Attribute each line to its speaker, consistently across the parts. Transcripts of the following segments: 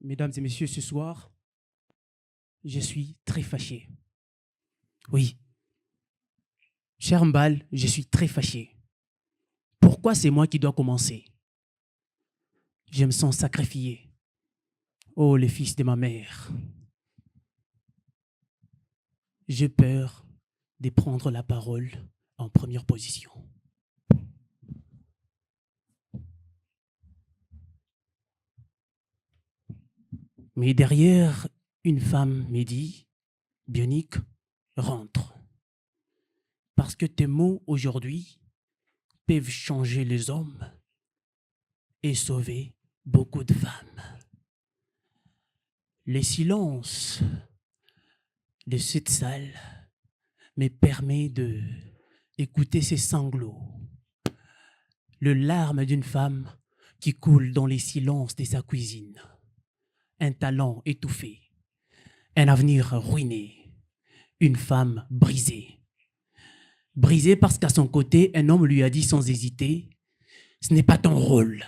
Speaker 1: Mesdames et messieurs, ce soir, je suis très fâché. Oui, cher Mbal, je suis très fâché. Pourquoi c'est moi qui dois commencer? Je me sens sacrifié. Oh, le fils de ma mère. J'ai peur de prendre la parole en première position. Mais derrière, une femme me dit, Bionic, rentre. Parce que tes mots aujourd'hui peuvent changer les hommes et sauver beaucoup de femmes. Le silence de cette salle me permet de écouter ces sanglots, le larme d'une femme qui coule dans les silences de sa cuisine, un talent étouffé, un avenir ruiné, une femme brisée. Brisée parce qu'à son côté, un homme lui a dit sans hésiter, « Ce n'est pas ton rôle,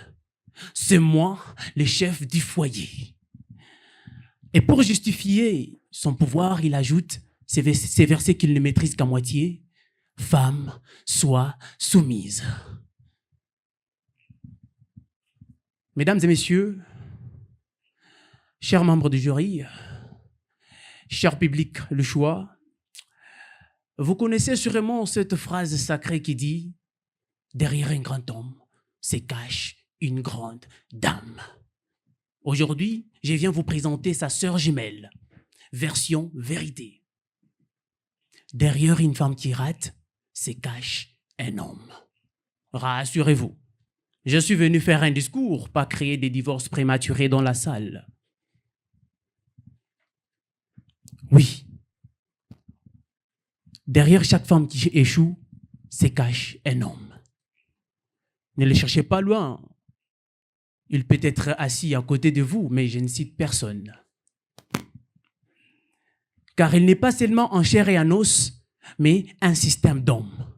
Speaker 1: c'est moi le chef du foyer ». Et pour justifier son pouvoir, il ajoute ces versets qu'il ne maîtrise qu'à moitié, « Femme, sois soumise ». Mesdames et messieurs, chers membres du jury, cher public Le Choix, vous connaissez sûrement cette phrase sacrée qui dit « Derrière un grand homme se cache une grande dame ». Aujourd'hui, je viens vous présenter sa sœur jumelle, version vérité. Derrière une femme qui rate se cache un homme. Rassurez-vous, je suis venu faire un discours, pas créer des divorces prématurés dans la salle. Oui, derrière chaque femme qui échoue se cache un homme. Ne le cherchez pas loin. Il peut être assis à côté de vous, mais je ne cite personne. Car il n'est pas seulement en chair et en os, mais un système d'hommes,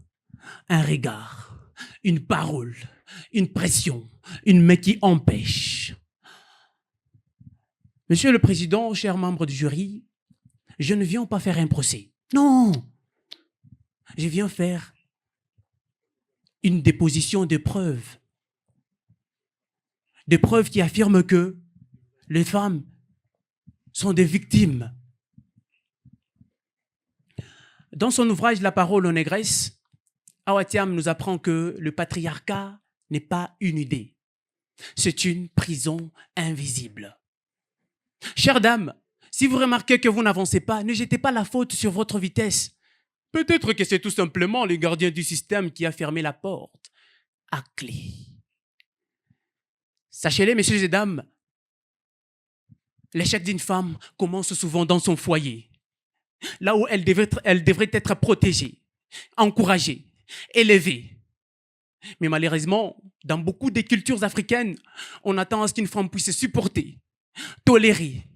Speaker 1: un regard, une parole, une pression, une main qui empêche. Monsieur le Président, chers membres du jury, je ne viens pas faire un procès. Non, je viens faire une déposition de preuves. Des preuves qui affirment que les femmes sont des victimes. Dans son ouvrage La parole aux négresses, Awa Thiam nous apprend que le patriarcat n'est pas une idée. C'est une prison invisible. Chères dames, si vous remarquez que vous n'avancez pas, ne jetez pas la faute sur votre vitesse. Peut-être que c'est tout simplement le gardien du système qui a fermé la porte à clé. Sachez-le, messieurs et dames, l'échec d'une femme commence souvent dans son foyer, là où elle devrait être protégée, encouragée, élevée. Mais malheureusement, dans beaucoup de cultures africaines, on attend à ce qu'une femme puisse supporter, tolérer,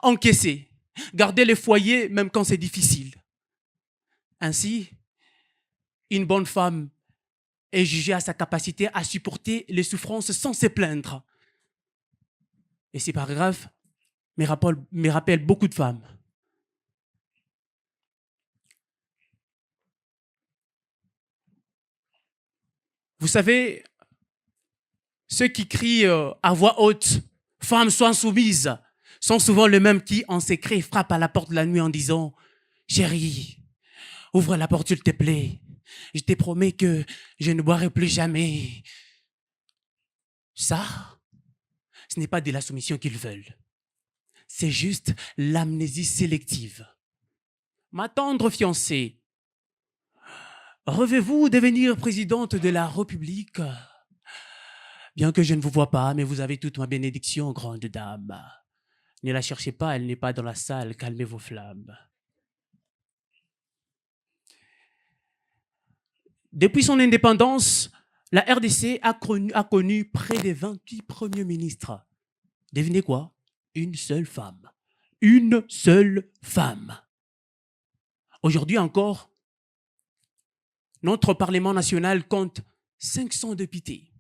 Speaker 1: encaisser, garder le foyer même quand c'est difficile. Ainsi, une bonne femme est jugée à sa capacité à supporter les souffrances sans se plaindre. Et ces paragraphes me rappellent beaucoup de femmes. Vous savez, ceux qui crient à voix haute « Femmes, soient soumises » sont souvent les mêmes qui, en secret, frappent à la porte de la nuit en disant « Chérie, ouvre la porte s'il te plaît. Je te promets que je ne boirai plus jamais. » Ça, ce n'est pas de la soumission qu'ils veulent. C'est juste l'amnésie sélective. Ma tendre fiancée, rêvez-vous devenir présidente de la République? Bien que je ne vous vois pas, mais vous avez toute ma bénédiction, grande dame. Ne la cherchez pas, elle n'est pas dans la salle, calmez vos flammes. Depuis son indépendance, la RDC a connu près de 28 premiers ministres. Devinez quoi? Une seule femme. Une seule femme. Aujourd'hui encore, notre Parlement national compte 500 députés,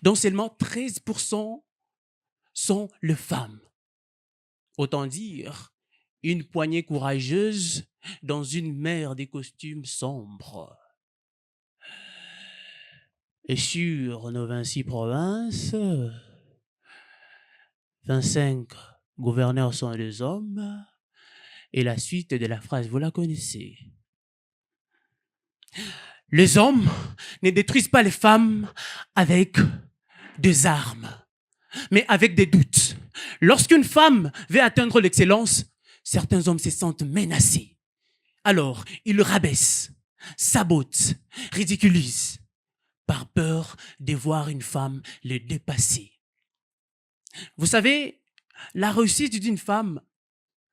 Speaker 1: dont seulement 13% sont les femmes. Autant dire, une poignée courageuse dans une mer des costumes sombres. Et sur nos 26 provinces, 25 gouverneurs sont des hommes, et la suite de la phrase, vous la connaissez. Les hommes ne détruisent pas les femmes avec des armes, mais avec des doutes. Lorsqu'une femme veut atteindre l'excellence, certains hommes se sentent menacés. Alors, ils rabaissent, sabotent, ridiculisent, par peur de voir une femme les dépasser. Vous savez, la réussite d'une femme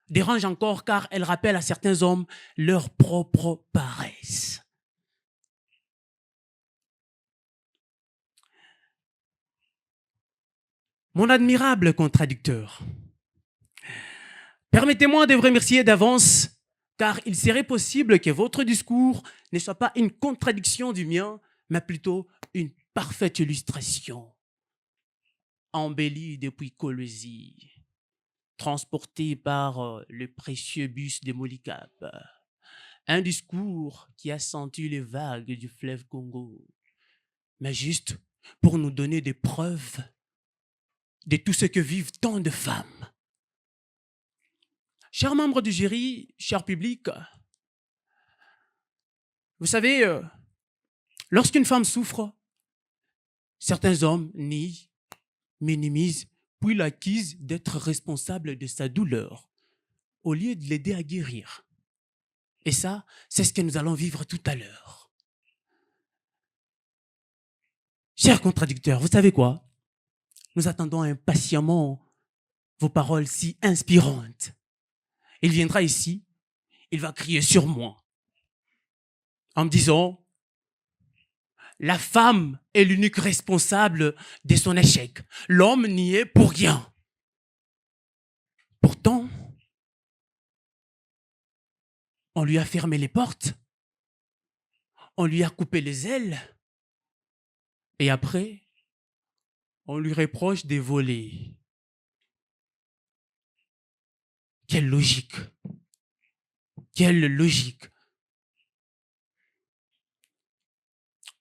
Speaker 1: dérange encore car elle rappelle à certains hommes leur propre paresse. Mon admirable contradicteur, permettez-moi de vous remercier d'avance, car il serait possible que votre discours ne soit pas une contradiction du mien, mais plutôt une parfaite illustration, embellie depuis Colosie, transportée par le précieux bus de Molicap. Un discours qui a senti les vagues du fleuve Congo, mais juste pour nous donner des preuves de tout ce que vivent tant de femmes. Chers membres du jury, cher public, vous savez, lorsqu'une femme souffre, certains hommes nient, minimisent, puis l'accusent d'être responsable de sa douleur, au lieu de l'aider à guérir. Et ça, c'est ce que nous allons vivre tout à l'heure. Chers contradicteurs, vous savez quoi? Nous attendons impatiemment vos paroles si inspirantes. Il viendra ici, il va crier sur moi en me disant: la femme est l'unique responsable de son échec. L'homme n'y est pour rien. Pourtant, on lui a fermé les portes, on lui a coupé les ailes, et après, on lui reproche de voler. Quelle logique! Quelle logique!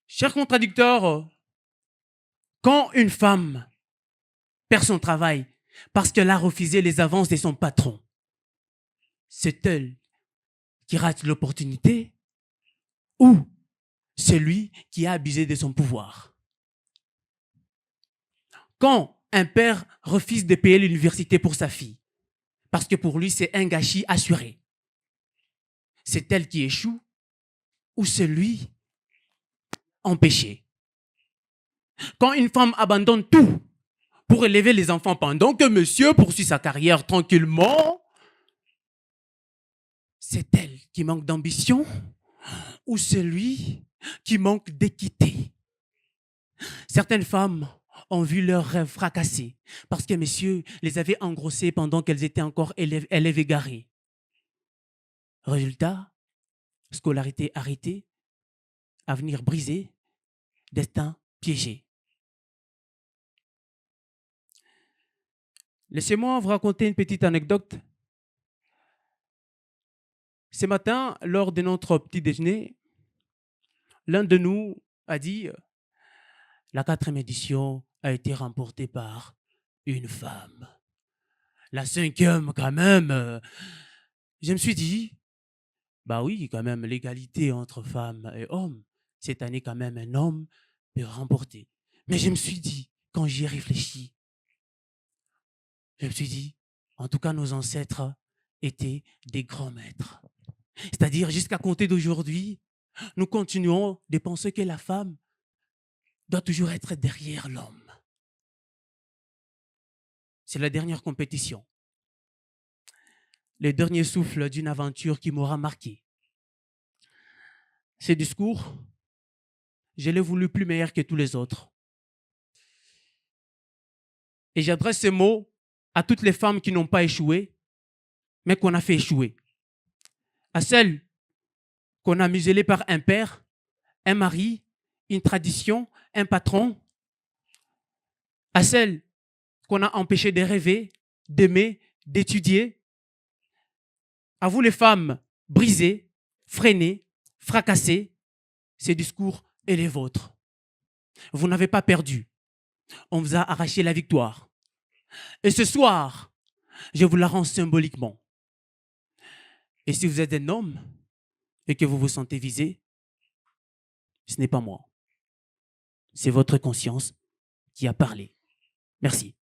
Speaker 1: Chers contradicteurs, quand une femme perd son travail parce qu'elle a refusé les avances de son patron, c'est elle qui rate l'opportunité ou c'est lui qui a abusé de son pouvoir? Quand un père refuse de payer l'université pour sa fille, parce que pour lui c'est un gâchis assuré, c'est elle qui échoue ou c'est lui empêché? Quand une femme abandonne tout pour élever les enfants pendant que monsieur poursuit sa carrière tranquillement, c'est elle qui manque d'ambition ou c'est lui qui manque d'équité? Certaines femmes ont vu leurs rêves fracassés parce que messieurs les avaient engrossées pendant qu'elles étaient encore élèves égarées. Résultat, scolarité arrêtée, avenir brisé, destin piégé. Laissez-moi vous raconter une petite anecdote. Ce matin, lors de notre petit déjeuner, l'un de nous a dit: la 4e édition a été remportée par une femme. La 5e, quand même, je me suis dit, bah oui, quand même, l'égalité entre femmes et hommes. Cette année, quand même, un homme peut remporter. Mais je me suis dit, quand j'y ai réfléchi, je me suis dit, en tout cas, nos ancêtres étaient des grands maîtres. C'est-à-dire, jusqu'à compter d'aujourd'hui, nous continuons de penser que la femme doit toujours être derrière l'homme. C'est la dernière compétition. Le dernier souffle d'une aventure qui m'aura marqué. Ce discours, je l'ai voulu plus meilleur que tous les autres. Et j'adresse ces mots à toutes les femmes qui n'ont pas échoué, mais qu'on a fait échouer. À celles qu'on a muselées par un père, un mari, une tradition, un patron. À celles qu'on a empêché de rêver, d'aimer, d'étudier. À vous les femmes brisées, freinées, fracassées, ces discours et les vôtres. Vous n'avez pas perdu. On vous a arraché la victoire. Et ce soir, je vous la rends symboliquement. Et si vous êtes un homme et que vous vous sentez visé, ce n'est pas moi. C'est votre conscience qui a parlé. Merci.